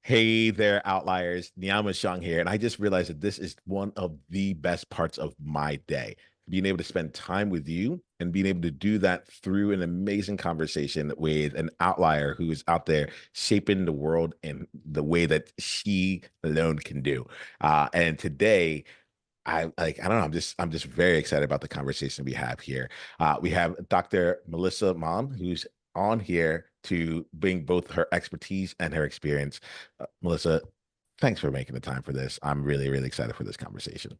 Hey there, outliers. Niiamah here. And I just realized that this is one of the best parts of my day. Being able to spend time with you and being able to do that through an amazing conversation with an outlier who is out there shaping the world in the way that she alone can do. And today, I don't know, I'm just very excited about the conversation we have here. We have Dr. Melissa Mahon, who's on here to bring both her expertise and her experience. Melissa, thanks for making the time for this. I'm really, really excited for this conversation.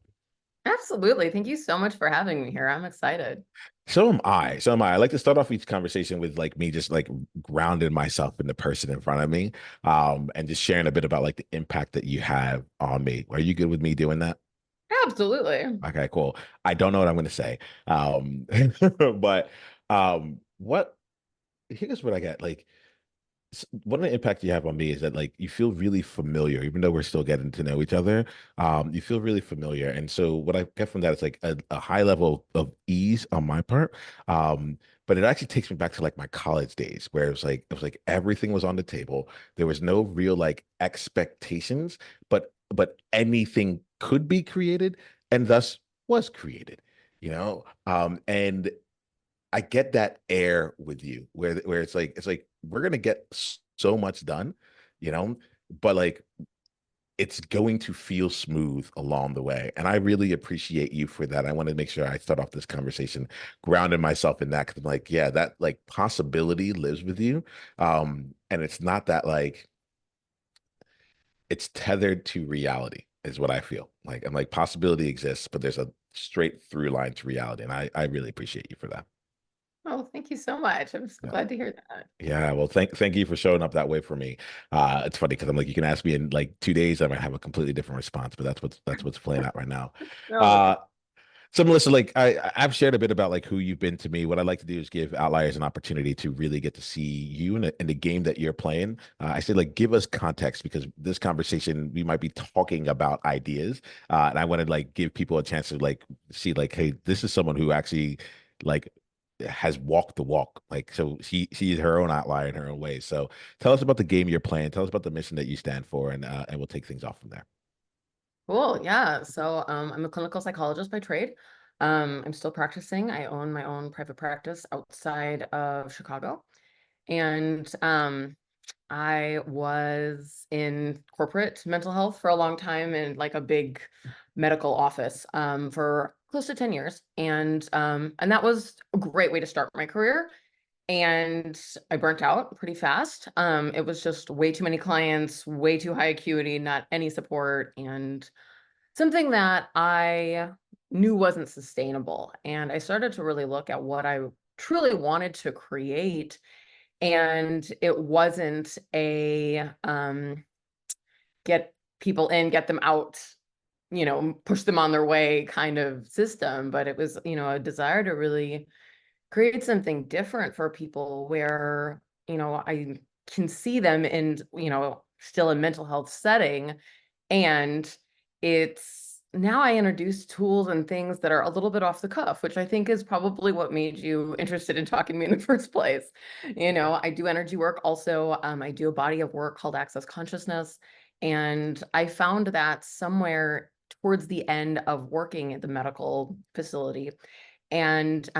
Absolutely. Thank you so much for having me here. I'm excited. So am I. So am I. I like to start off each conversation with like me just like grounding myself in the person in front of me, and just sharing a bit about like the impact that you have on me. Are you good with me doing that? Absolutely. Okay, cool. I don't know what I'm going to say. But what here's what I get. Like, one of the impact you have on me is that like you feel really familiar, even though we're still getting to know each other. You feel really familiar, and so what I get from that is like a high level of ease on my part. But it actually takes me back to like my college days, where it was like everything was on the table. There was no real like expectations, but anything could be created, and thus was created. And I get that air with you where it's like we're gonna get so much done, you know, but like it's going to feel smooth along the way. And I really appreciate you for that. I want to make sure I start off this conversation grounding myself in that because I'm like, yeah, that like possibility lives with you. And it's not that like it's tethered to reality, is what I feel. Like I'm like possibility exists, but there's a straight through line to reality. And I really appreciate you for that. Oh, thank you so much. I'm so Yeah. glad to hear that. Yeah, well, thank you for showing up that way for me. It's funny because I'm like, you can ask me in like 2 days, I might have a completely different response, but that's what's playing out right now. No, Uh, so Melissa, like I've shared a bit about like who you've been to me. What I like to do is give outliers an opportunity to really get to see you in the game that you're playing. I say like give us context because this conversation we might be talking about ideas, and I want to like give people a chance to like see like, hey, this is someone who actually like has walked the walk. Like so she's her own outlier in her own way. So tell us about the game you're playing. Tell us about the mission that you stand for, and we'll take things off from there. cool. Yeah. So I'm a clinical psychologist by trade. I'm still practicing. I own my own private practice outside of Chicago. And I was in corporate mental health for a long time in like a big medical office for close to 10 years. And that was a great way to start my career. And I burnt out pretty fast. It was just way too many clients, way too high acuity, not any support, and something that I knew wasn't sustainable. And I started to really look at what I truly wanted to create, and it wasn't a get people in, get them out, push them on their way kind of system, but it was, a desire to really create something different for people where, I can see them in, still a mental health setting. And it's now I introduce tools and things that are a little bit off the cuff, which I think is probably what made you interested in talking to me in the first place. I do energy work also. I do a body of work called Access Consciousness. And I found that somewhere towards the end of working at the medical facility. And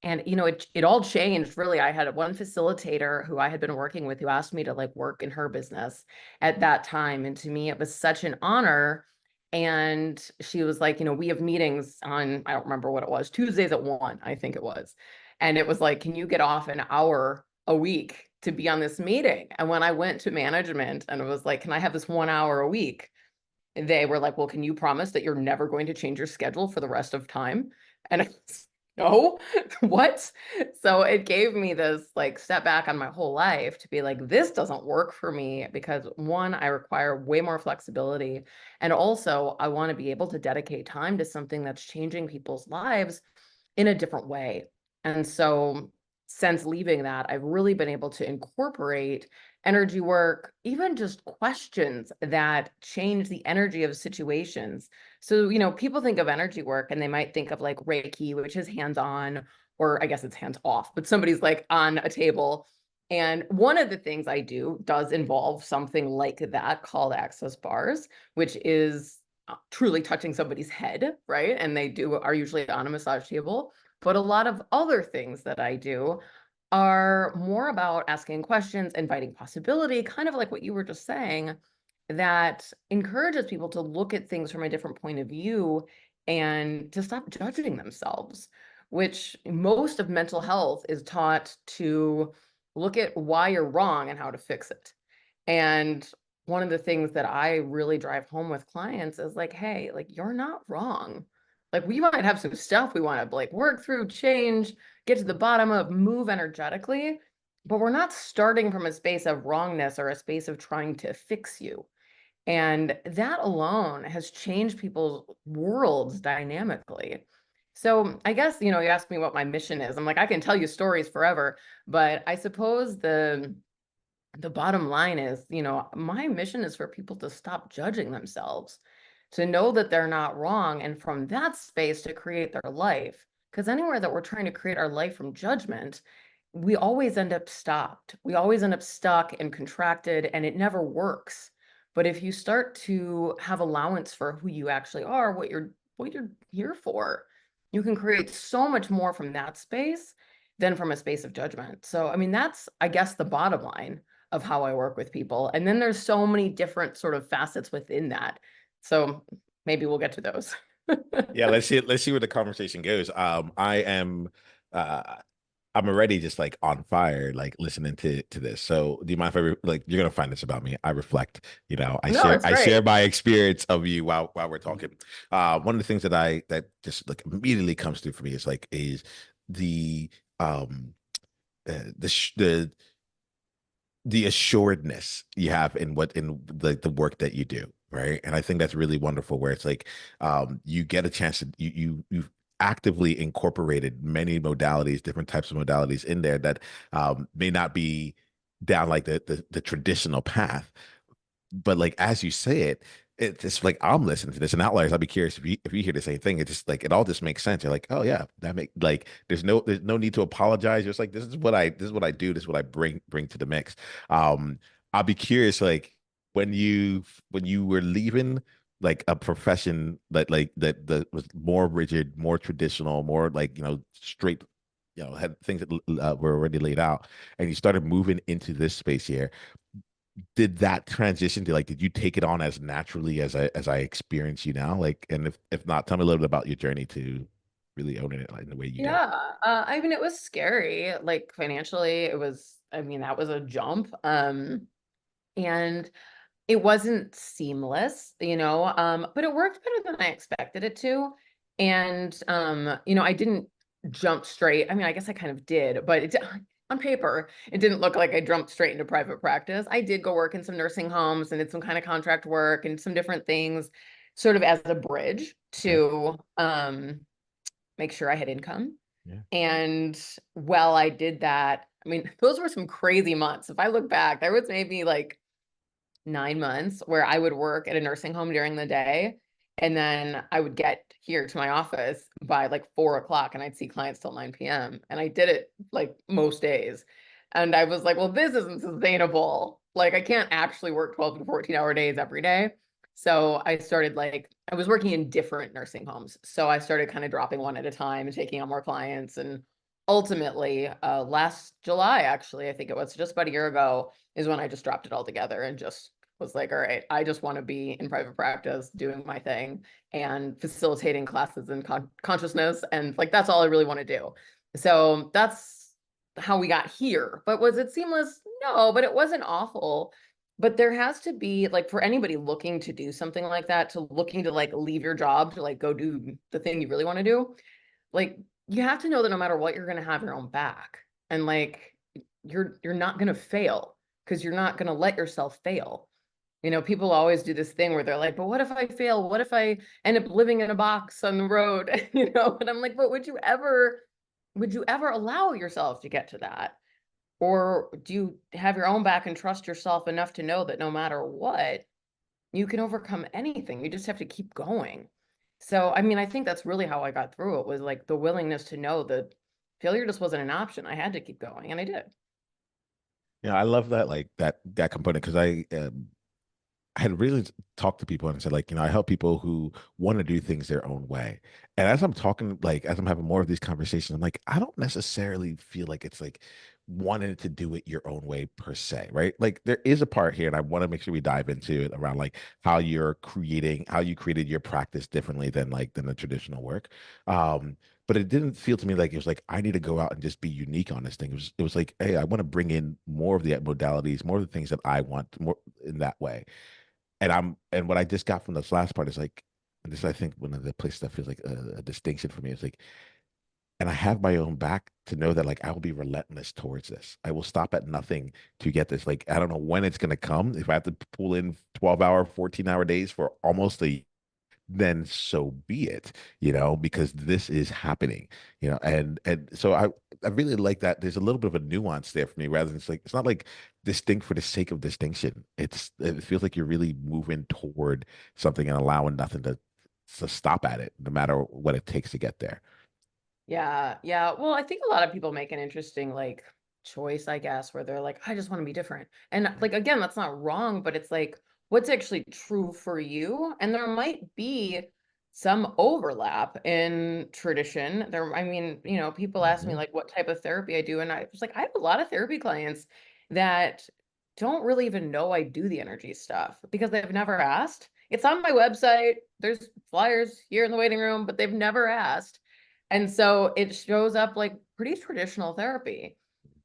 it all changed really. I had one facilitator who I had been working with who asked me to like work in her business at that time. And to me, it was such an honor. And she was like, we have meetings on, I don't remember what it was, Tuesdays at 1, I think it was. And it was like, can you get off an hour a week to be on this meeting? And when I went to management and it was like, can I have this 1 hour a week? They were like, well, can you promise that you're never going to change your schedule for the rest of time? And I was, no, what? So it gave me this like step back on my whole life to be like, this doesn't work for me because one, I require way more flexibility. And also, I want to be able to dedicate time to something that's changing people's lives in a different way. And so since leaving that, I've really been able to incorporate energy work, even just questions that change the energy of situations. So, people think of energy work and they might think of like Reiki, which is hands on, or I guess it's hands off, but somebody's like on a table And one of the things I do does involve something like that called access bars, which is truly touching somebody's head, right? And they do are usually on a massage table. But a lot of other things that I do are more about asking questions, inviting possibility, kind of like what you were just saying, that encourages people to look at things from a different point of view and to stop judging themselves, which most of mental health is taught to look at why you're wrong and how to fix it. And one of the things that I really drive home with clients is like, hey, like you're not wrong. Like we might have some stuff we want to like work through, change, get to the bottom of, move energetically, but we're not starting from a space of wrongness or a space of trying to fix you. And that alone has changed people's worlds dynamically. So I guess, you asked me what my mission is. I'm like, I can tell you stories forever, but I suppose the bottom line is, my mission is for people to stop judging themselves, to know that they're not wrong, and from that space to create their life. Because anywhere that we're trying to create our life from judgment, we always end up stopped. We always end up stuck and contracted, and it never works. But if you start to have allowance for who you actually are, what you're here for, you can create so much more from that space than from a space of judgment. So, I mean, that's, I guess, the bottom line of how I work with people. And then there's so many different sort of facets within that. So maybe we'll get to those. Yeah, let's see where the conversation goes. Uh I'm already just like on fire, like listening to this. So do you mind if like you're gonna find this about me? I reflect, I No, share it's I share great. my experience of you while we're talking. One of the things that just like immediately comes through for me is the um the assuredness you have in the work that you do, right? And I think that's really wonderful where it's like you get a chance to you've actively incorporated many modalities, different types of modalities in there that may not be down like the traditional path, but like as you say it, it's just like I'm listening to this and outliers. I'd be curious if you hear the same thing. It just like it all just makes sense. You're like, oh yeah, that make like there's no need to apologize. Just like this is what I do. This is what I bring to the mix. Um, I'll be curious like when you were leaving like a profession that was more rigid, more traditional, more like straight. Had things that were already laid out, and you started moving into this space here. Did that transition to like did you take it on as naturally as I experience you now, like, and if not, tell me a little bit about your journey to really owning it like in the way you do. Yeah. I mean, it was scary. Like financially, I mean, that was a jump. And it wasn't seamless, but it worked better than I expected it to. And I didn't jump straight. I mean, I guess I kind of did, but on paper, it didn't look like I jumped straight into private practice. I did go work in some nursing homes and did some kind of contract work and some different things, sort of as a bridge Okay. to make sure I had income. Yeah. And while I did that, I mean, those were some crazy months. If I look back, there was maybe like 9 months where I would work at a nursing home during the day. And then I would get here to my office by like 4 o'clock and I'd see clients till 9 p.m. And I did it like most days. And I was like, well, this isn't sustainable. Like I can't actually work 12 to 14-hour days every day. So I started I was working in different nursing homes. So I started kind of dropping one at a time and taking on more clients. And ultimately, last July, actually, I think it was just about a year ago, is when I just dropped it all together and just was like, all right, I just want to be in private practice doing my thing and facilitating classes in consciousness. And like, that's all I really want to do. So that's how we got here. But was it seamless? No, but it wasn't awful. But there has to be like for anybody looking to do something like that, to looking to like leave your job to like go do the thing you really want to do, like you have to know that no matter what, you're going to have your own back. And like you're not going to fail because you're not going to let yourself fail. People always do this thing where they're like, but what if I fail? What if I end up living in a box on the road? And I'm like, but would you ever allow yourself to get to that? Or do you have your own back and trust yourself enough to know that no matter what, you can overcome anything? You just have to keep going. So, I mean, I think that's really how I got through it, was like the willingness to know that failure just wasn't an option. I had to keep going, and I did. I love that like that component because I had really talked to people and said, like, I help people who want to do things their own way. And as I'm talking, like, as I'm having more of these conversations, I'm like, I don't necessarily feel like it's like wanting to do it your own way per se, right? Like, there is a part here, and I want to make sure we dive into it around like how you created your practice differently than the traditional work. But it didn't feel to me like it was like I need to go out and just be unique on this thing. It was like, hey, I want to bring in more of the modalities, more of the things that I want, more in that way. And what I just got from this last part is like, and this is, I think, one of the places that feels like a distinction for me is like, and I have my own back to know that like I will be relentless towards this. I will stop at nothing to get this. Like I don't know when it's gonna come. If I have to pull in 12-hour, 14-hour days for almost a, then so be it, because this is happening, and so I really like that there's a little bit of a nuance there for me rather than it's not like distinct for the sake of distinction. It feels like you're really moving toward something and allowing nothing to stop at it, no matter what it takes to get there. Yeah, yeah. Well, I think a lot of people make an interesting like choice, I guess, where they're like, I just want to be different. And like again, that's not wrong, but it's like what's actually true for you? And there might be some overlap in tradition. I mean, people ask me Mhm. like what type of therapy I do, and I was like, I have a lot of therapy clients that don't really even know I do the energy stuff because they've never asked. It's on my website. There's flyers here in the waiting room, but they've never asked. And so it shows up like pretty traditional therapy.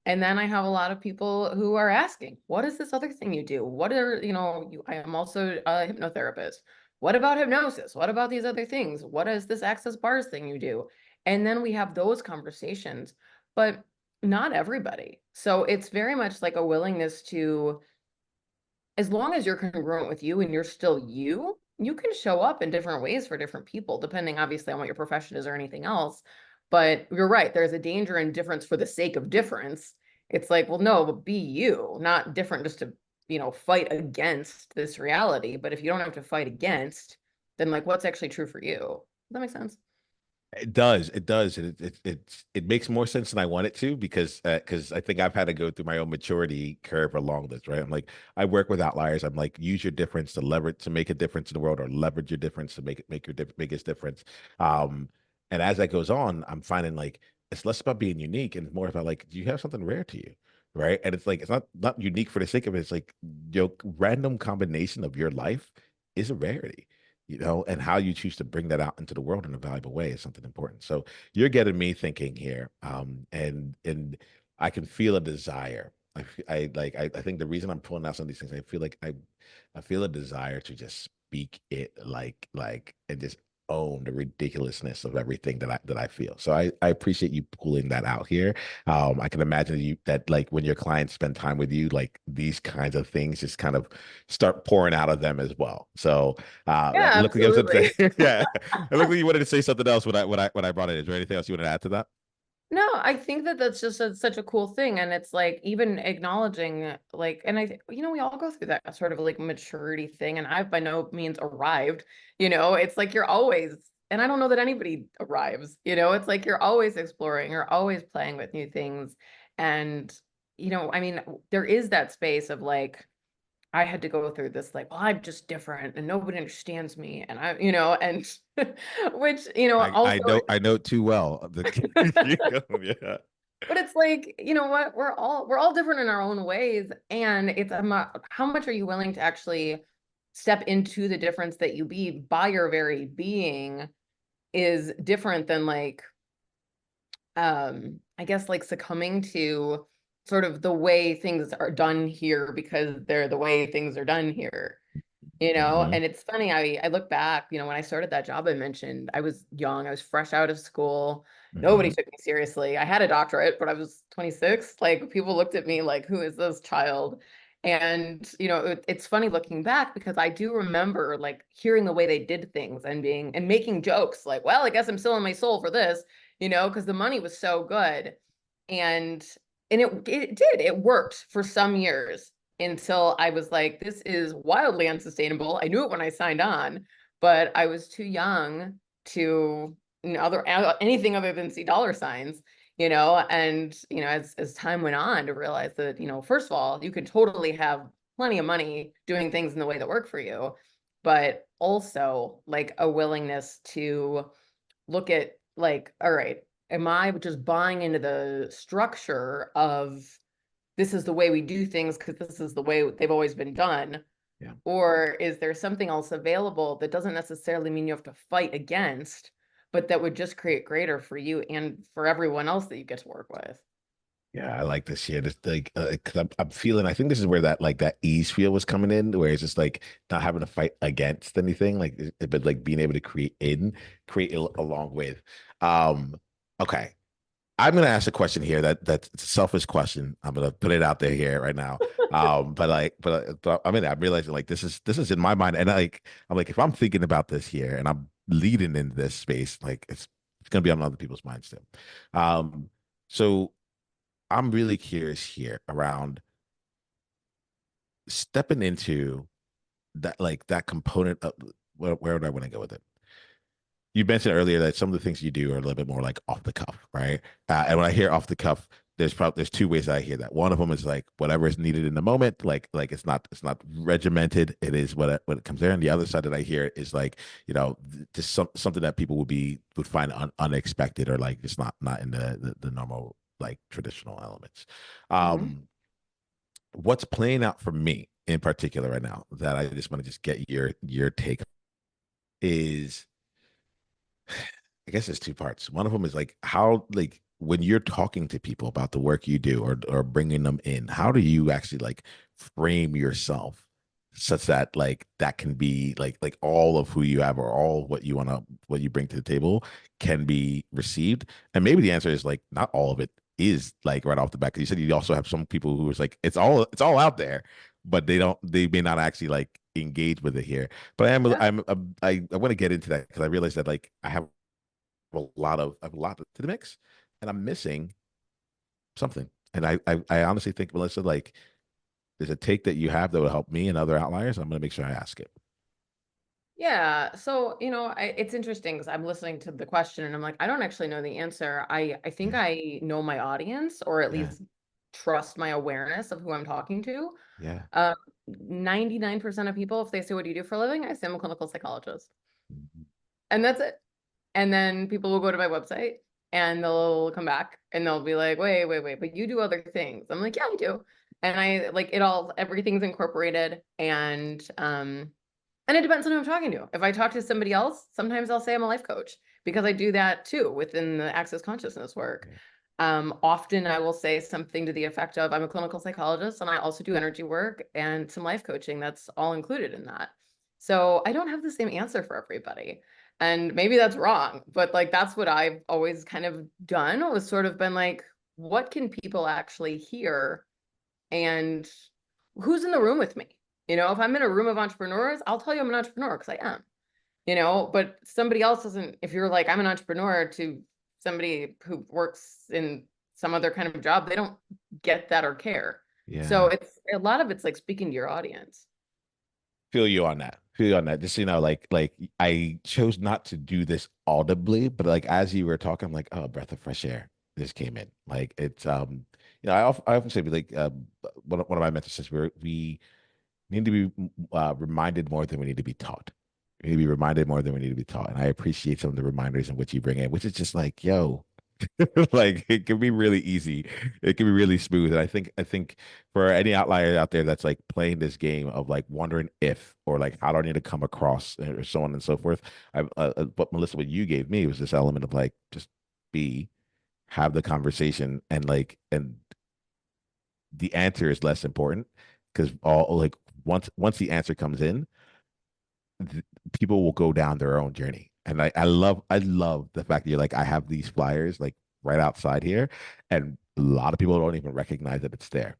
And then I have a lot of people who are asking, what is this other thing you do? What are, I am also a hypnotherapist. What about hypnosis? What about these other things? What is this access bars thing you do? And then we have those conversations, but not everybody. So it's very much like a willingness to, as long as you're congruent with you and you're still you, you can show up in different ways for different people, depending obviously on what your profession is or anything else. But you're right, there's a danger in difference for the sake of difference. It's like, well, no, but be you, not different just to, fight against this reality. But if you don't have to fight against, then like what's actually true for you? Does that make sense? It does, and it makes more sense than I want it to because I think I've had to go through my own maturity curve along this, right? I'm like I work with outliers. I'm like use your difference to leverage to make a difference in the world, or leverage your difference to make your biggest difference. Um, and as that goes on, I'm finding like it's less about being unique and more about like, do you have something rare to you, right? And it's like it's not unique for the sake of it. It's like your random combination of your life is a rarity, and how you choose to bring that out into the world in a valuable way is something important. So you're getting me thinking here, and I can feel a desire. I think the reason I'm pulling out some of these things, I feel like I feel a desire to just speak it and just own the ridiculousness of everything that I feel. So I appreciate you pulling that out here. I can imagine that like when your clients spend time with you, like these kinds of things just kind of start pouring out of them as well. So Yeah, it looked like I was going to absolutely. say, yeah, it looked like you wanted to say something else when I brought it in. Is there anything else you wanted to add to that? No, I think that that's just such a cool thing. And it's like even acknowledging, like, and we all go through that sort of like maturity thing. And I've by no means arrived, it's like you're always, and I don't know that anybody arrives, it's like you're always exploring, you're always playing with new things. And, I mean, there is that space of like, I had to go through this, like, well, I'm just different and nobody understands me. And and which, also. I know too well. Yeah. But it's like, you know what? We're all different in our own ways, and it's how much are you willing to actually step into the difference that you be by your very being is different than like I guess like succumbing to sort of the way things are done here because they're the way things are done here. Hmm. And it's funny, I look back, when I started that job I mentioned, I was young, I was fresh out of school. Nobody Hmm. took me seriously. I had a doctorate, but I was 26. Like people looked at me like, who is this child? And, it's funny looking back because I do remember like hearing the way they did things and being and making jokes like, well, I guess I'm still in my soul for this, because the money was so good. And it did. It worked for some years until I was like, this is wildly unsustainable. I knew it when I signed on, but I was too young to anything other than see dollar signs. and as time went on to realize that, first of all, you could totally have plenty of money doing things in the way that work for you, but also like a willingness to look at like, all right, am I just buying into the structure of this is the way we do things because this is the way they've always been done? Yeah. Or is there something else available that doesn't necessarily mean you have to fight against, but that would just create greater for you and for everyone else that you get to work with? Yeah, I like this shit. It's like, cause I'm feeling, I think this is where that, like that ease feel was coming in, where it's just like not having to fight against anything, like, but like being able to create along with. Um, okay. I'm gonna ask a question here that's a selfish question. I'm gonna put it out there here right now. But I mean, I'm realizing like this is in my mind, and I'm like, if I'm thinking about this here and I'm leading in this space, like it's gonna be on other people's minds too. Um, so I'm really curious here around stepping into that, like that component of where would I want to go with it? You mentioned earlier that some of the things you do are a little bit more like off the cuff, right? And when I hear off the cuff, there's two ways I hear that. One of them is like whatever is needed in the moment, like it's not regimented. It is what it comes there. And the other side that I hear is like just something that people would find unexpected or like just not in the normal like traditional elements. Hmm. What's playing out for me in particular right now that I just want to just get your take is I guess there's two parts. One of them is like how like when you're talking to people about the work you do or bringing them in, how do you actually like frame yourself such that like that can be like all of who you have or all what you bring to the table can be received? And maybe the answer is like not all of it is like right off the bat. 'Cause you said you also have some people who is like it's all out there, but they may not actually like engage with it here. But Yeah. I want to get into that because I realized that like I have a lot to the mix, and I'm missing something. And I honestly think, Melissa, like there's a take that you have that will help me and other outliers. I'm gonna make sure I ask it. Yeah. So, it's interesting because I'm listening to the question and I'm like, I don't actually know the answer. I think Yeah, I know my audience or at yeah, least trust my awareness of who I'm talking to. yeah. 99% of people, if they say, what do you do for a living? I say I'm a clinical psychologist. Mhm. And that's it. And then people will go to my website and they'll come back and they'll be like, wait, wait, wait, but you do other things. I'm like, yeah, I do. And I like it all, everything's incorporated. And it depends on who I'm talking to. If I talk to somebody else, sometimes I'll say I'm a life coach because I do that too within the access consciousness work. Yeah, Often I will say something to the effect of I'm a clinical psychologist and I also do energy work and some life coaching. That's all included in that. So I don't have the same answer for everybody. And maybe that's wrong, but like that's what I've always kind of done was sort of been like, what can people actually hear and who's in the room with me? If I'm in a room of entrepreneurs, I'll tell you I'm an entrepreneur because I am, but somebody else doesn't, if you're like, I'm an entrepreneur to somebody who works in some other kind of job, they don't get that or care. So yeah. it's a lot of it's like speaking to your audience. Feel you on that. Feel you on that. Just like I chose not to do this audibly, but like as you were talking, I'm like, oh, a breath of fresh air. This came in. Like it's I often say like one of my mentors says we need to be reminded more than we need to be taught. We need to be reminded more than we need to be taught. And I appreciate some of the reminders in which you bring in, which is just like, yo, like it can be really easy. It can be really smooth. And I think for any outlier out there that's like playing this game of like wondering if or like how do I need to come across or so on and so forth. But Melissa, what you gave me was this element of like just be, have the conversation and the answer is less important because all like once the answer comes in, th- people will go down their own journey. And I love the fact that you're like, I have these flyers like right outside here, and a lot of people don't even recognize that it's there.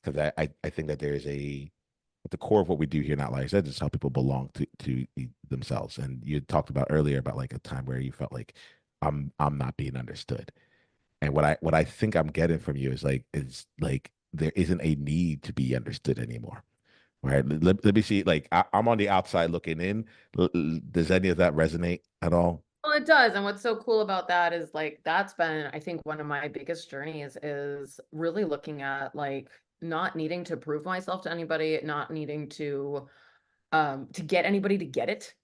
Because I think that there's at the core of what we do here, not like I said, is how people belong to themselves. And you talked about earlier about like a time where you felt like I'm not being understood. And what I think I'm getting from you is like there isn't a need to be understood anymore. Right. Let me see. Like I'm on the outside looking in. Does any of that resonate at all? Well, it does. And what's so cool about that is like that's been, I think, one of my biggest journeys is really looking at like not needing to prove myself to anybody, not needing to get anybody to get it,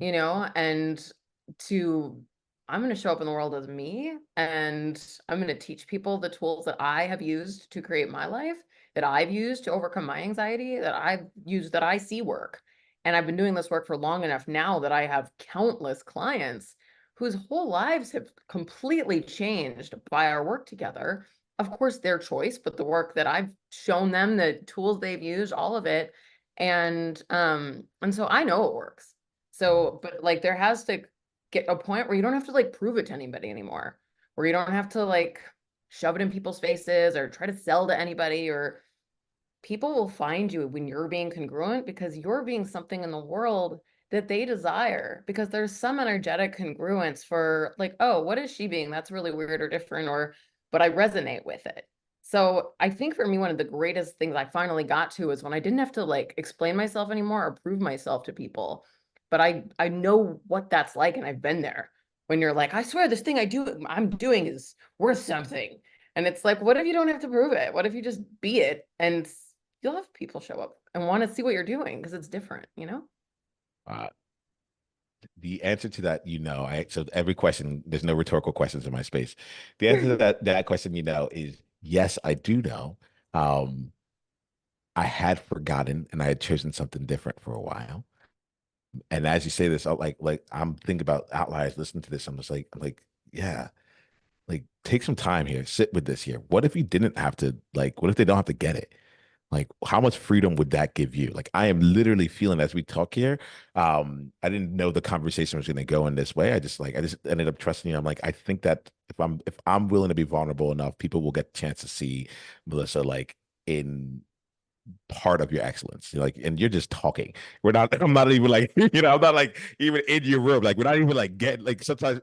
and to I'm going to show up in the world as me, and I'm going to teach people the tools that I have used to create my life, that I've used to overcome my anxiety, that I've used, that I see work. And I've been doing this work for long enough now that I have countless clients whose whole lives have completely changed by our work together. Of course, their choice, but the work that I've shown them, the tools they've used, all of it. And so I know it works. So, but like there has to get a point where you don't have to like prove it to anybody anymore, where you don't have to like shove it in people's faces or try to sell to anybody, or people will find you when you're being congruent because you're being something in the world that they desire, because there's some energetic congruence for like, oh, what is she being? That's really weird or different, or but I resonate with it. So I think for me, one of the greatest things I finally got to is when I didn't have to like explain myself anymore or prove myself to people. But I know what that's like, and I've been there. When you're like, I swear this thing I'm doing is worth something. And it's like, what if you don't have to prove it? What if you just be it, and you'll have people show up and want to see what you're doing because it's different, you know? Uh, the answer to that, so every question, there's no rhetorical questions in my space. The answer to that question, is yes, I do know. Um, I had forgotten and I had chosen something different for a while. And as you say this, like I'm thinking about outliers, listening to this. Yeah, like take some time here, sit with this here. What if you didn't have to, like, what if they don't have to get it? Like, how much freedom would that give you? Like, I am literally feeling as we talk here. I didn't know the conversation was going to go in this way. I just ended up trusting you. I'm like, I think that if I'm willing to be vulnerable enough, people will get a chance to see Melissa like in part of your excellence. Like, and you're just talking. We're not, I'm not even like, I'm not like even in your room. Like, we're not even like getting like sometimes,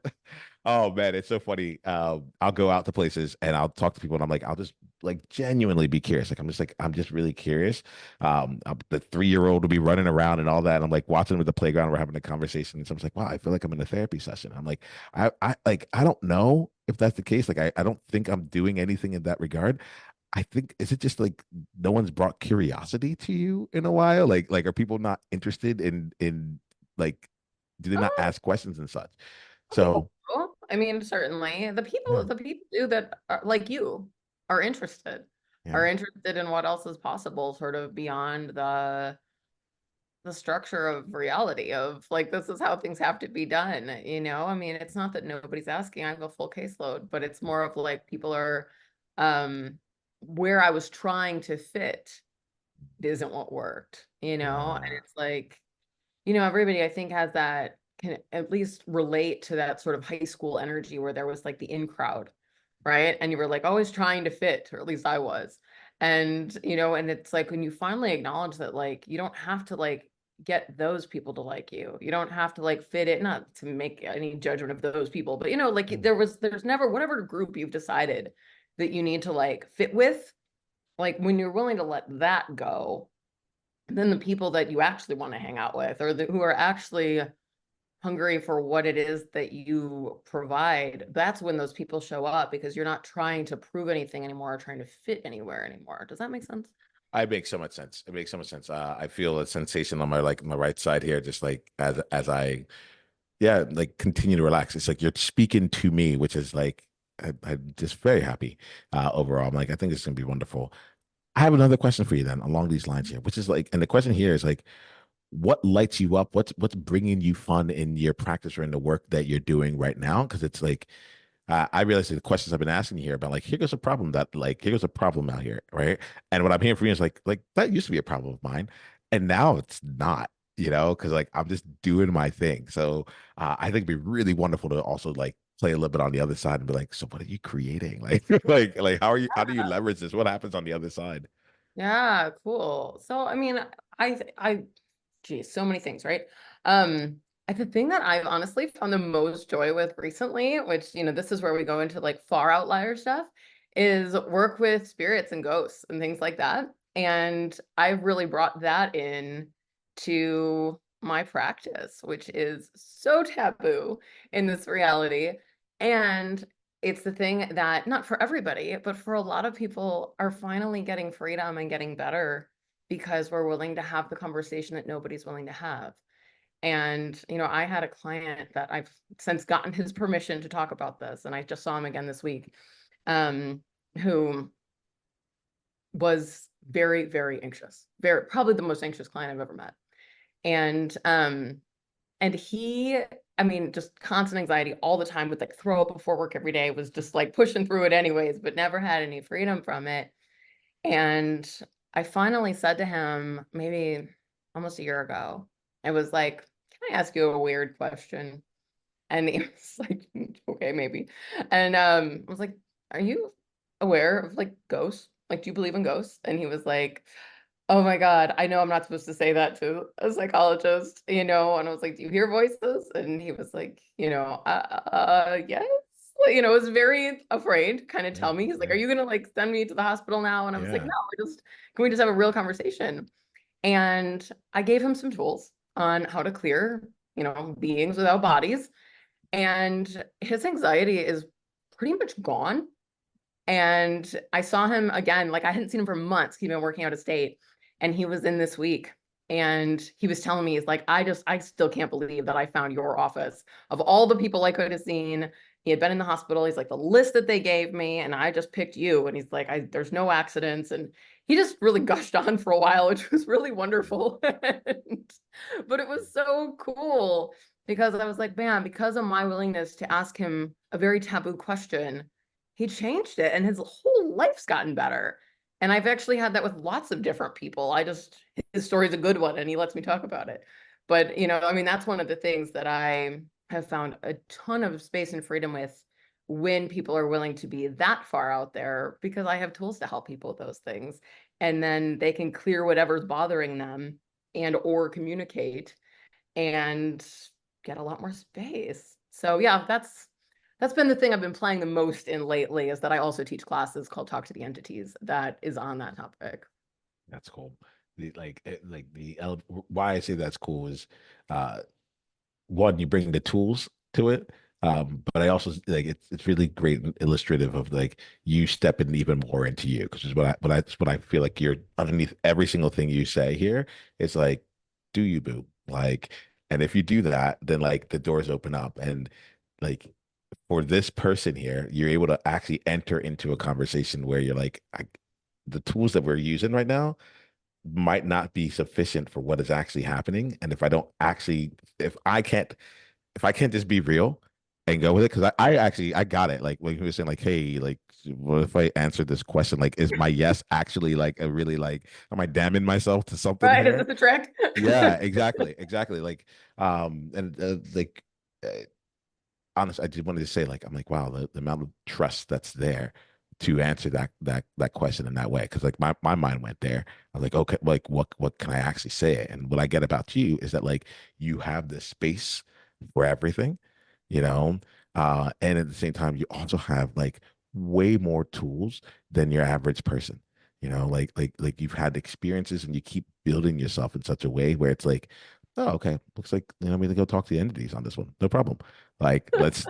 oh man, it's so funny. I'll go out to places and I'll talk to people and I'm like, I'll just like genuinely be curious. I'm just really curious. The 3-year-old will be running around and all that. And I'm like watching them at the playground. We're having a conversation. And so I was like, wow, I feel like I'm in a therapy session. I'm like, I don't know if that's the case. Like, I don't think I'm doing anything in that regard. I think is it just like no one's brought curiosity to you in a while? Like are people not interested in like do they not Oh, ask questions and such? I hope So so. I mean, certainly yeah, the people do that are, like you are yeah. are interested in what else is possible, sort of beyond the structure of reality of like this is how things have to be done. I mean, it's not that nobody's asking. I have a full caseload, but it's more of like people are um where I was trying to fit it isn't what worked, and Uh, it's like, everybody I think has that, can at least relate to that sort of high school energy where there was like the in crowd, right? And you were like always trying to fit, or at least I was. And it's like when you finally acknowledge that like you don't have to like get those people to like you. You don't have to like fit it, not to make any judgment of those people, but like there's never whatever group you've decided that you need to like fit with, like when you're willing to let that go, then the people that you actually want to hang out with, or who are actually hungry for what it is that you provide, that's when those people show up, because you're not trying to prove anything anymore or trying to fit anywhere anymore. Does that make sense? I make so much sense. It makes so much sense. I feel a sensation on my right side here, just like as I yeah, like continue to relax. It's like you're speaking to me, which is like I'm just very happy overall. I'm like, I think it's gonna be wonderful. I have another question for you then along these lines here, which is like, and the question here is like, what lights you up? What's bringing you fun in your practice or in the work that you're doing right now? Because it's like I realize the questions I've been asking here about like here goes a problem that like here goes a problem out here, right? And what I'm hearing from you is like that used to be a problem of mine, and now it's not, because like I'm just doing my thing. So I think it'd be really wonderful to also like play a little bit on the other side and be like, so what are you creating? Like like how do you leverage this? What happens on the other side? Yeah, cool. So, I mean, geez, so many things, right? Um, the thing that I've honestly found the most joy with recently, which, this is where we go into like far outlier stuff, is work with spirits and ghosts and things like that. And I've really brought that in to my practice, which is so taboo in this reality. And it's the thing that, not for everybody, but for a lot of people, are finally getting freedom and getting better because we're willing to have the conversation that nobody's willing to have. And, I had a client that I've since gotten his permission to talk about this, and I just saw him again this week, um, who was very, very anxious, very, probably the most anxious client I've ever met. And he, I mean, just constant anxiety all the time, would like throw up before work every day, was just like pushing through it anyways, but never had any freedom from it. And I finally said to him, maybe almost a year ago, I was like, can I ask you a weird question? And he was like, okay, maybe. And I was like, are you aware of like ghosts? Like, do you believe in ghosts? And he was like, oh my God, I know I'm not supposed to say that to a psychologist, And I was like, do you hear voices? And he was like, yes. Like, was very afraid to kind of Yeah, tell me. He's like, are yeah, you gonna like send me to the hospital now? And I was like, no, yeah. can we just have a real conversation? And I gave him some tools on how to clear, beings without bodies. And his anxiety is pretty much gone. And I saw him again, like I hadn't seen him for months. He'd been working out of state, and he was in this week. And he was telling me, he's like, I still can't believe that I found your office. Of all the people I could have seen, he had been in the hospital. He's like, the list that they gave me, and I just picked you. And he's like, there's no accidents. And he just really gushed on for a while, which was really wonderful. But it was so cool because I was like, man, because of my willingness to ask him a very taboo question, he changed it and his whole life's gotten better. And I've actually had that with lots of different people. His story's a good one and he lets me talk about it. But, I mean, that's one of the things that I have found a ton of space and freedom with, when people are willing to be that far out there, because I have tools to help people with those things. And then they can clear whatever's bothering them and or communicate and get a lot more space. So yeah, that's been the thing I've been playing the most in lately, is that I also teach classes called Talk to the Entities that is on that topic. That's cool. Why I say that's cool is, uh, one, you bring the tools to it. But I also like it's really great and illustrative of like you stepping even more into you, because is what I feel like you're underneath every single thing you say here. It's like, do you boo? Like, and if you do that, then like the doors open up, and like for this person here, you're able to actually enter into a conversation where you're like, the tools that we're using right now might not be sufficient for what is actually happening. And if I don't actually, if I can't just be real and go with it, because I actually I got it. Like when he was saying, like, hey, like, what if I answer this question? Like, is my yes actually like a really like, am I damning myself to something Right? Is here? this a trick? Yeah, exactly, exactly. Like, and like, uh, honestly, I just wanted to say, like, I'm like, wow, the amount of trust that's there to answer that question in that way. Because like my mind went there. I was like, okay, like what can I actually say? And what I get about you is that like you have this space for everything, you know, and at the same time, you also have like way more tools than your average person. Like you've had experiences and you keep building yourself in such a way where it's like, oh, okay, looks like I'm gonna go talk to the entities on this one. No problem. Let's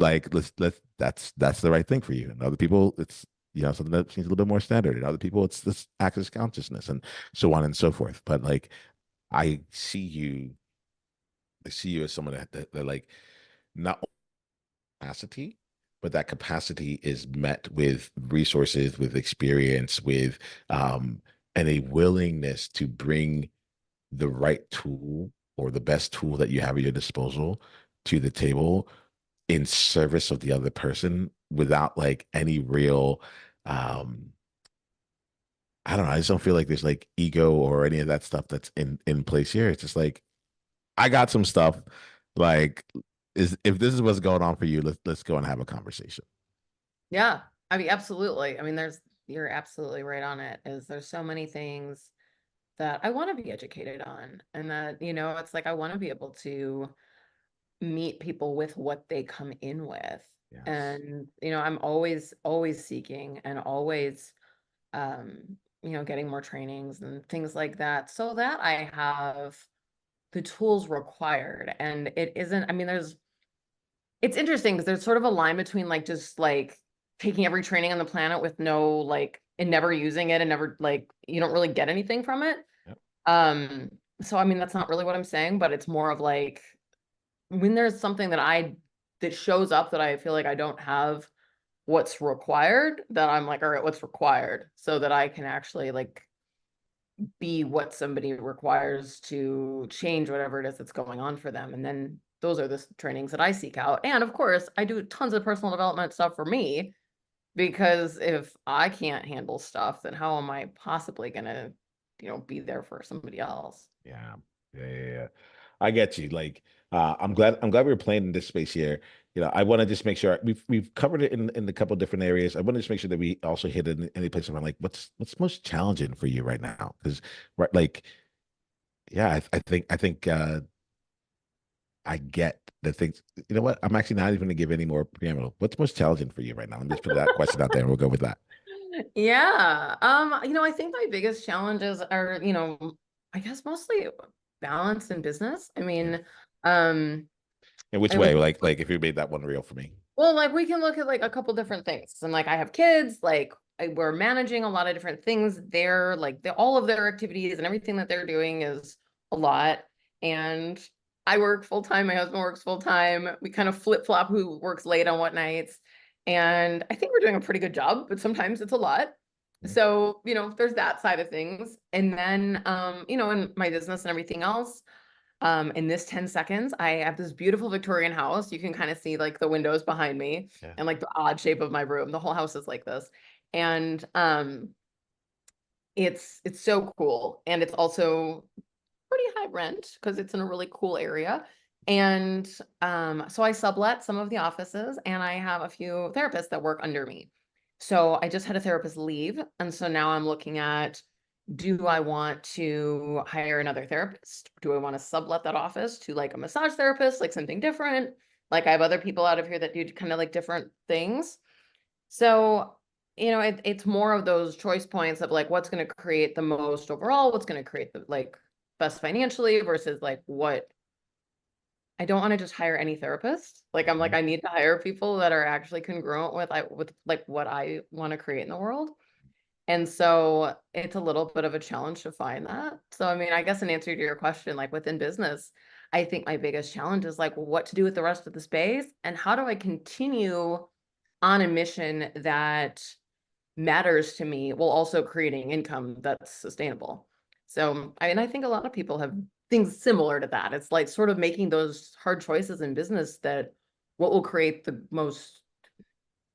that's the right thing for you. And other people, it's something that seems a little bit more standard. And other people, it's this access consciousness and so on and so forth. But like I see you, I see you as someone that like not capacity, but that capacity is met with resources, with experience, with and a willingness to bring the right tool or the best tool that you have at your disposal to the table in service of the other person without like any real um I don't know, I just don't feel like there's like ego or any of that stuff that's in place here. It's just like I got some stuff, like, is if this is what's going on for you, let's go and have a conversation. Yeah. I mean, absolutely. I mean, you're absolutely right on it. Is there's so many things that I want to be educated on, and that, it's like I want to be able to meet people with what they come in with. Yes. And, I'm always, always seeking and always, getting more trainings and things like that, so that I have the tools required. And it isn't, I mean, it's interesting because there's sort of a line between like just like taking every training on the planet with no like and never using it and never like you don't really get anything from it. Yep. Um, so I mean that's not really what I'm saying, but it's more of like when there's something that shows up that I feel like I don't have what's required, that I'm like, all right, what's required so that I can actually like be what somebody requires to change whatever it is that's going on for them. And then those are the trainings that I seek out. And of course, I do tons of personal development stuff for me because if I can't handle stuff, then how am I possibly gonna, be there for somebody else? Yeah. Yeah. I get you. Like, I'm glad we were playing in this space here. I want to just make sure we've covered it in a couple of different areas. I want to just make sure that we also hit in any place around like what's most challenging for you right now? Because right, like, yeah, I think I get the things. You know what? I'm actually not even going to give any more preamble. What's most challenging for you right now? Let me just put that question out there, and we'll go with that. Yeah. I think my biggest challenges are, I guess mostly balance in business. I Yeah. mean, In which I was way? Like if you made that one real for me. Well, like we can look at like a couple different things. And like I have kids, like we're managing a lot of different things there, like all of their activities and everything that they're doing is a lot. And I work full time, my husband works full time. We kind of flip-flop who works late on what nights. And I think we're doing a pretty good job, but sometimes it's a lot. Yeah. So, there's that side of things. And then in my business and everything else, in this 10 seconds, I have this beautiful Victorian house. You can kind of see like the windows behind me Yeah. and like the odd shape of my room. The whole house is like this. And it's so cool. And it's also pretty high rent because it's in a really cool area. And so I sublet some of the offices and I have a few therapists that work under me. So I just had a therapist leave. And so now I'm looking at, do I want to hire another therapist? Do I want to sublet that office to like a massage therapist, like something different? Like I have other people out of here that do kind of like different things. So, it's more of those choice points of like what's going to create the most overall, what's going to create the like best financially versus like what I don't want to just hire any therapist. Like I'm like Mhm. I need to hire people that are actually congruent with like what I want to create in the world. And so it's a little bit of a challenge to find that. So I mean, I guess in answer to your question, like within business, I think my biggest challenge is like what to do with the rest of the space and how do I continue on a mission that matters to me while also creating income that's sustainable. So, I mean, I think a lot of people have things similar to that. It's like sort of making those hard choices in business that what will create the most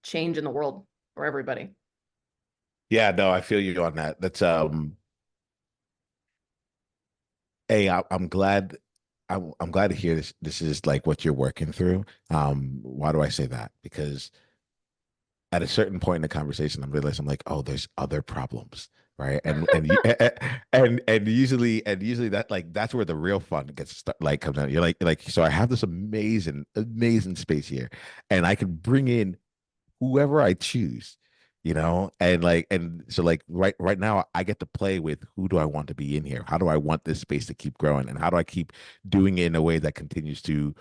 change in the world for everybody. Yeah, no, I feel you on that. That's hey, I'm glad I'm glad to hear this is like what you're working through. Why do I say that? Because at a certain point in the conversation, I'm realizing I'm like, oh, there's other problems, right? And usually that's where the real fun like comes out. You're like so I have this amazing space here, and I can bring in whoever I choose, and so like right now I get to play with who do I want to be in here? How do I want this space to keep growing? And how do I keep doing it in a way that continues to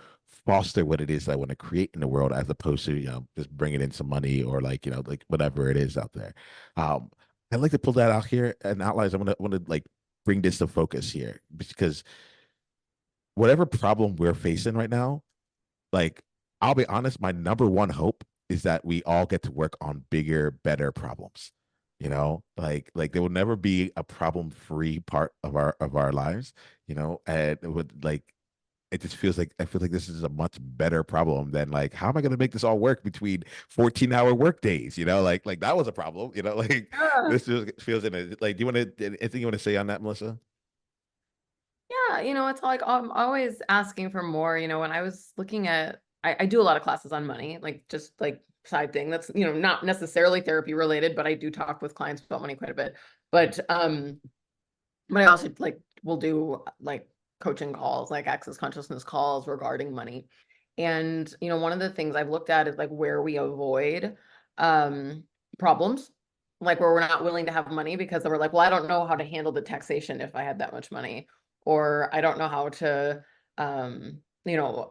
foster what it is that I want to create in the world as opposed to, just bringing in some money or like, like whatever it is out there. Um, I'd like to pull that out here and outline. I want to like bring this to focus here because whatever problem we're facing right now, like, I'll be honest, my number one hope is that we all get to work on bigger, better problems. Like there will never be a problem-free part of our lives, and it would like it just feels like I feel like this is a much better problem than like how am I going to make this all work between 14-hour work days, like that was a problem, like Yeah. this feels in it. Like, do you want to anything you want to say on that, Melissa? Yeah, it's like I'm always asking for more. When I was looking at, I do a lot of classes on money, like just like side thing. That's, not necessarily therapy related, but I do talk with clients about money quite a bit. But I also like will do like coaching calls, like access consciousness calls regarding money. And one of the things I've looked at is like where we avoid um problems, like where we're not willing to have money because we're like, well, I don't know how to handle the taxation if I had that much money. or I don't know how to,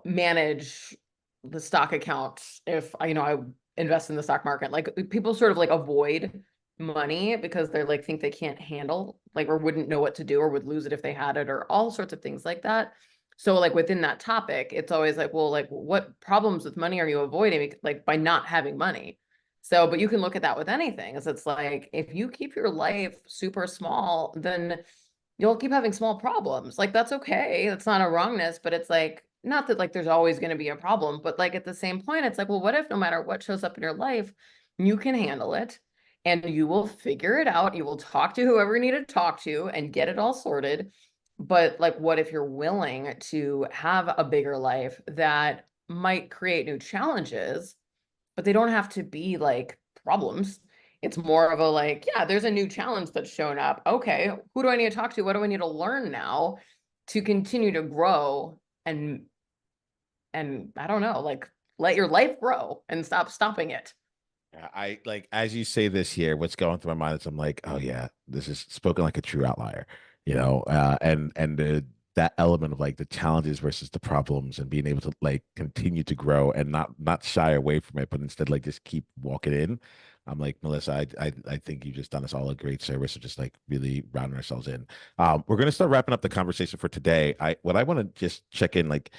manage the stock account if I invest in the stock market. Like people sort of like avoid money because they're like think they can't handle like or wouldn't know what to do or would lose it if they had it or all sorts of things like that. So like within that topic, it's always like, well, like what problems with money are you avoiding like by not having money? So, but you can look at that with anything. Is it's like if you keep your life super small, then you'll keep having small problems. Like that's okay. That's not a wrongness, but it's like not that like there's always going to be a problem, but like at the same point, it's like, well, what if no matter what shows up in your life, you can handle it and you will figure it out. You will talk to whoever you need to talk to and get it all sorted. But like, what if you're willing to have a bigger life that might create new challenges, but they don't have to be like problems. It's more of a like, yeah, there's a new challenge that's shown up. Okay, who do I need to talk to? What do I need to learn now to continue to grow and I don't know, like let your life grow and stop stopping it. Yeah, I like as you say this here, what's going through my mind is I'm like, oh yeah, this is spoken like a true outlier, and that element of like the challenges versus the problems and being able to like continue to grow and not shy away from it, but instead like just keep walking in. I'm like, Melissa, I think you've just done us all a great service of just like really rounding ourselves in. We're gonna start wrapping up the conversation for today. I want to just check in like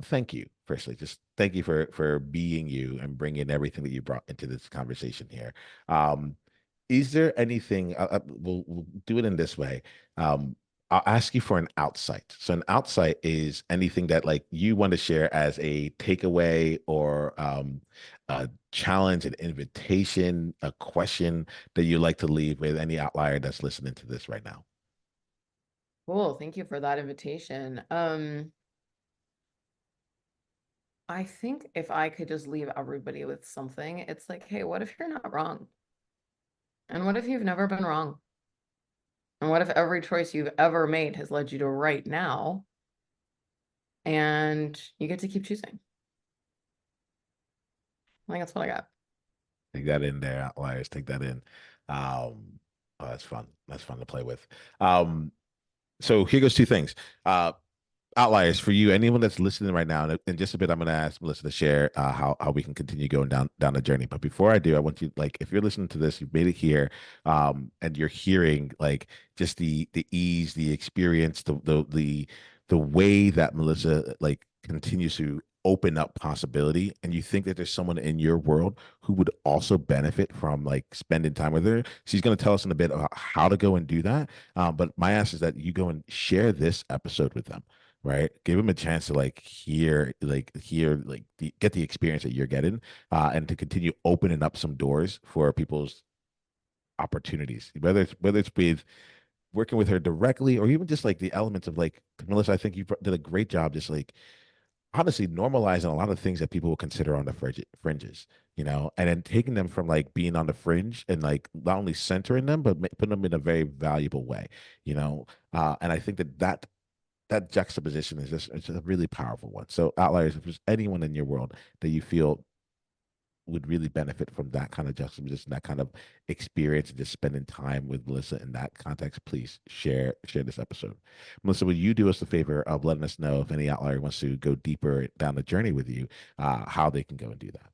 thank you. Firstly, just thank you for being you and bringing everything that you brought into this conversation here. Um, is there anything? We'll do it in this way. I'll ask you for an outsight. So an outsight is anything that like you want to share as a takeaway or a challenge, an invitation, a question that you like to leave with any outlier that's listening to this right now. Cool. Thank you for that invitation. I think if I could just leave everybody with something, it's like, hey, what if you're not wrong? And what if you've never been wrong? And what if every choice you've ever made has led you to right now and you get to keep choosing? I think that's what I got. Take that in there, outliers. Take that in. Oh, that's fun. That's fun to play with. Um, so here goes two things. Outliers for you, anyone that's listening right now, and in just a bit, I'm going to ask Melissa to share how we can continue going down the journey. But before I do, I want you like if you're listening to this, you've made it here, and you're hearing like just the ease, the experience, the way that Melissa like continues to open up possibility, and you think that there's someone in your world who would also benefit from like spending time with her. She's going to tell us in a bit about how to go and do that. But my ask is that you go and share this episode with them, right? Give them a chance to get the experience that you're getting, and to continue opening up some doors for people's opportunities, whether it's with working with her directly or even just like the elements of like Melissa. I think you did a great job, just like honestly normalizing a lot of things that people will consider on the fringes, and then taking them from like being on the fringe and like not only centering them but putting them in a very valuable way, and I think that juxtaposition is just it's a really powerful one. So outliers, if there's anyone in your world that you feel would really benefit from that kind of juxtaposition, that kind of experience, and just spending time with Melissa in that context, please share this episode. Melissa, will you do us the favor of letting us know if any outlier wants to go deeper down the journey with you, how they can go and do that?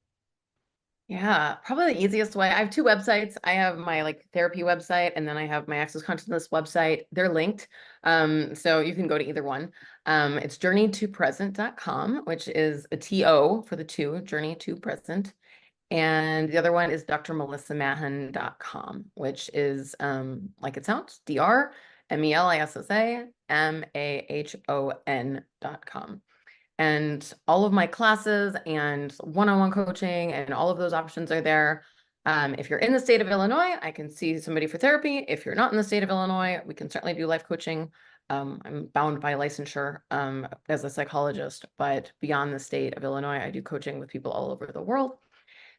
Yeah, probably the easiest way. I have two websites. I have my like therapy website and then I have my access consciousness website. They're linked. So you can go to either one. It's journeytopresent.com, which is a TO for the two, journey to present. And the other one is drmelissamahon.com, which is like it sounds, DrMelissamahon.com. And all of my classes and one-on-one coaching and all of those options are there. If you're in the state of Illinois, I can see somebody for therapy. If you're not in the state of Illinois, we can certainly do life coaching. I'm bound by licensure as a psychologist, but beyond the state of Illinois, I do coaching with people all over the world.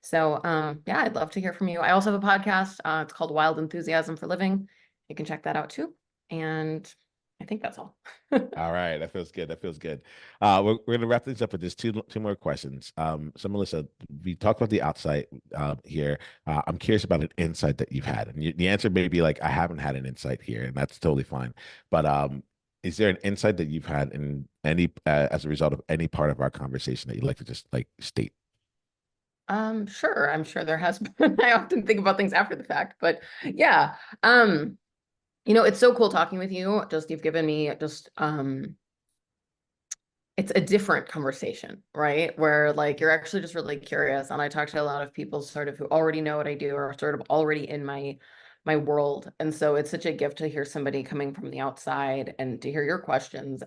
So yeah, I'd love to hear from you. I also have a podcast. It's called Wild Enthusiasm for Living. You can check that out too. And I think that's all. All right, that feels good. That feels good. We're gonna wrap things up with just two more questions. So Melissa, we talked about the outside here. I'm curious about an insight that you've had, and the answer may be like, I haven't had an insight here, and that's totally fine. But is there an insight that you've had in any as a result of any part of our conversation that you'd like to just like state? Sure. I'm sure there has been. I often think about things after the fact, but yeah. Um, it's so cool talking with you. Just you've given me just it's a different conversation, right? Where like you're actually just really curious. And I talk to a lot of people sort of who already know what I do or sort of already in my world. And so it's such a gift to hear somebody coming from the outside and to hear your questions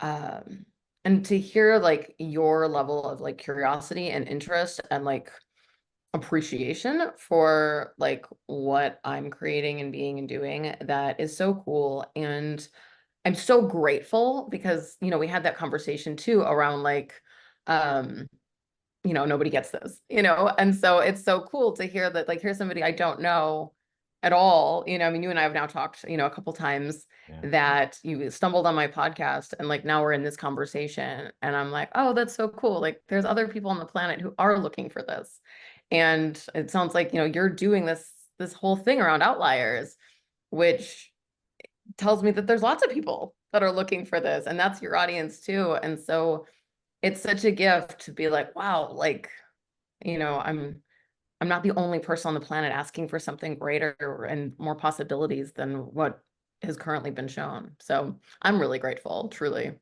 um and to hear like your level of like curiosity and interest and like appreciation for like what I'm creating and being and doing that is so cool. And I'm so grateful because, we had that conversation too around like, um, nobody gets this, and so it's so cool to hear that, like, here's somebody I don't know at all. I mean, you and I have now talked, a couple times Yeah. that you stumbled on my podcast and like now we're in this conversation and I'm like, oh, that's so cool. Like there's other people on the planet who are looking for this. And it sounds like, you're doing this whole thing around outliers, which tells me that there's lots of people that are looking for this and that's your audience too. And so it's such a gift to be like, wow, like, you know, I'm I'm not the only person on the planet asking for something greater and more possibilities than what has currently been shown. So I'm really grateful, truly.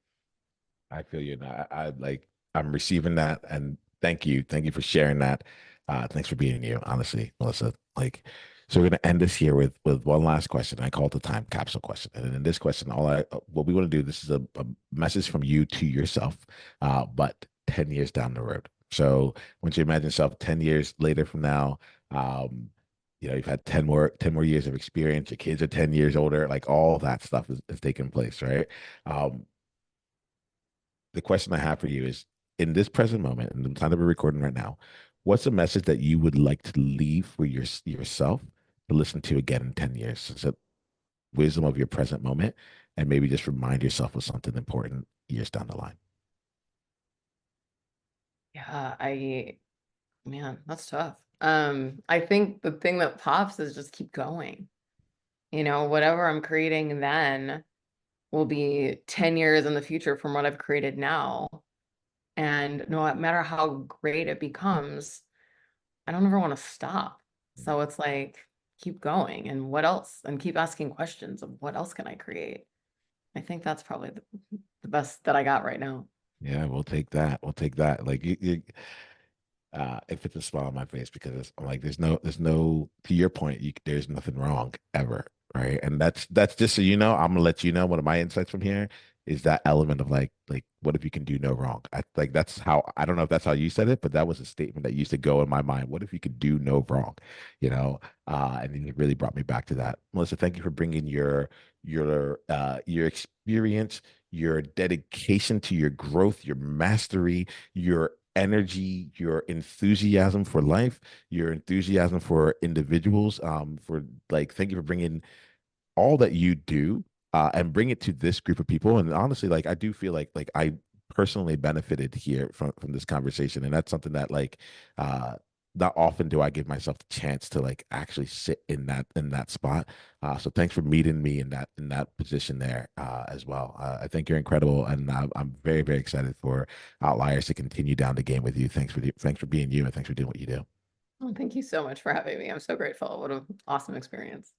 I feel you. And I like I'm receiving that, and thank you for sharing that. Thanks for being you, honestly, Melissa. Like, so we're gonna end this here with one last question. I call it the time capsule question, and in this question, what we want to do. This is a message from you to yourself, but 10 years down the road. So, once you imagine yourself 10 years later from now, um, you've had 10 more years of experience. Your kids are 10 years older. Like all that stuff is taking place, right? Um, the question I have for you is in this present moment, in the time that we're recording right now, what's a message that you would like to leave for yourself to listen to again in 10 years? So wisdom of your present moment, and maybe just remind yourself of something important years down the line. Yeah, man, that's tough. I think the thing that pops is just keep going. Whatever I'm creating then will be 10 years in the future from what I've created now. And no matter how great it becomes, I don't ever want to stop. So it's like, keep going. And what else? And keep asking questions of what else can I create? I think that's probably the best that I got right now. Yeah, we'll take that. We'll take that. Like it puts a smile on my face because I'm like, there's no, to your point, there's nothing wrong ever, right? And that's just so you know, I'm gonna let you know one of my insights from here is that element of like, what if you can do no wrong? I like that's how I don't know if that's how you said it, but that was a statement that used to go in my mind. What if you could do no wrong? You know, and then it really brought me back to that. Melissa, thank you for bringing your experience, your dedication to your growth, your mastery, your energy, your enthusiasm for life, your enthusiasm for individuals. For like, thank you for bringing all that you do and bring it to this group of people. And honestly, like I do feel like I personally benefited here from this conversation, and that's something that like not often do I give myself the chance to like actually sit in that spot. So thanks for meeting me in that position there as well. I think you're incredible, and I'm very very excited for Outliers to continue down the game with you. Thanks for being you, and thanks for doing what you do. Well, thank you so much for having me. I'm so grateful. What an awesome experience.